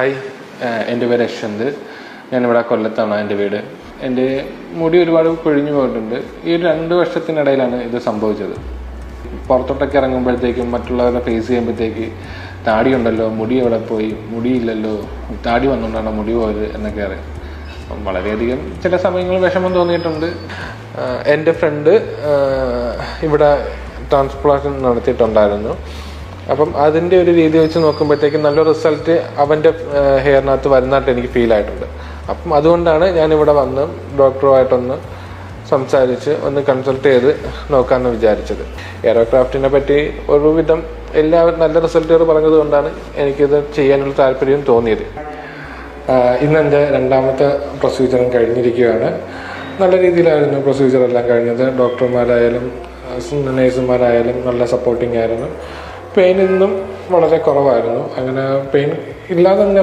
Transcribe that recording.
Hi, എൻ്റെ പേര് യശ്വന്ത്. ഞാനിവിടെ കൊല്ലത്താണ് എൻ്റെ വീട്. എൻ്റെ മുടി ഒരുപാട് കൊഴിഞ്ഞു പോയിട്ടുണ്ട്. ഈ 2 വർഷത്തിനിടയിലാണ് ഇത് സംഭവിച്ചത്. പുറത്തോട്ടൊക്കെ ഇറങ്ങുമ്പോഴത്തേക്കും മറ്റുള്ളവരെ ഫേസ് ചെയ്യുമ്പോഴത്തേക്ക് താടി ഉണ്ടല്ലോ, മുടി എവിടെ പോയി, മുടിയില്ലല്ലോ, താടി വന്നുകൊണ്ടാണ് മുടി പോയത് എന്നൊക്കെ അറിയാം. വളരെയധികം ചില സമയങ്ങളിൽ വിഷമം തോന്നിയിട്ടുണ്ട്. എൻ്റെ ഫ്രണ്ട് ഇവിടെ ട്രാൻസ്പ്ലാന്റേഷൻ നടത്തിയിട്ടുണ്ടായിരുന്നു. അപ്പം അതിൻ്റെ ഒരു രീതി വെച്ച് നോക്കുമ്പോഴത്തേക്കും നല്ല റിസൾട്ട് അവൻ്റെ ഹെയറിനകത്ത് വരുന്നതായിട്ട് എനിക്ക് ഫീൽ ആയിട്ടുണ്ട്. അപ്പം അതുകൊണ്ടാണ് ഞാനിവിടെ വന്ന് ഡോക്ടറുമായിട്ടൊന്ന് സംസാരിച്ച് ഒന്ന് കൺസൾട്ട് ചെയ്ത് നോക്കാമെന്ന് വിചാരിച്ചത്. എയറോക്രാഫ്റ്റിനെ പറ്റി ഒരുവിധം എല്ലാവരും നല്ല റിസൾട്ടുകൾ പറഞ്ഞത് കൊണ്ടാണ് എനിക്കിത് ചെയ്യാനുള്ള താല്പര്യം തോന്നിയത്. ഇന്ന് എൻ്റെ 2ാമത്തെ പ്രൊസീജിയറും കഴിഞ്ഞിരിക്കുകയാണ്. നല്ല രീതിയിലായിരുന്നു പ്രൊസീജിയറെല്ലാം കഴിഞ്ഞത്. ഡോക്ടർമാരായാലും നേഴ്സുമാരായാലും നല്ല സപ്പോർട്ടിങ് ആയിരുന്നു. പെയിൻ ഇന്നും വളരെ കുറവായിരുന്നു. അങ്ങനെ പെയിൻ ഇല്ലാതെ തന്നെ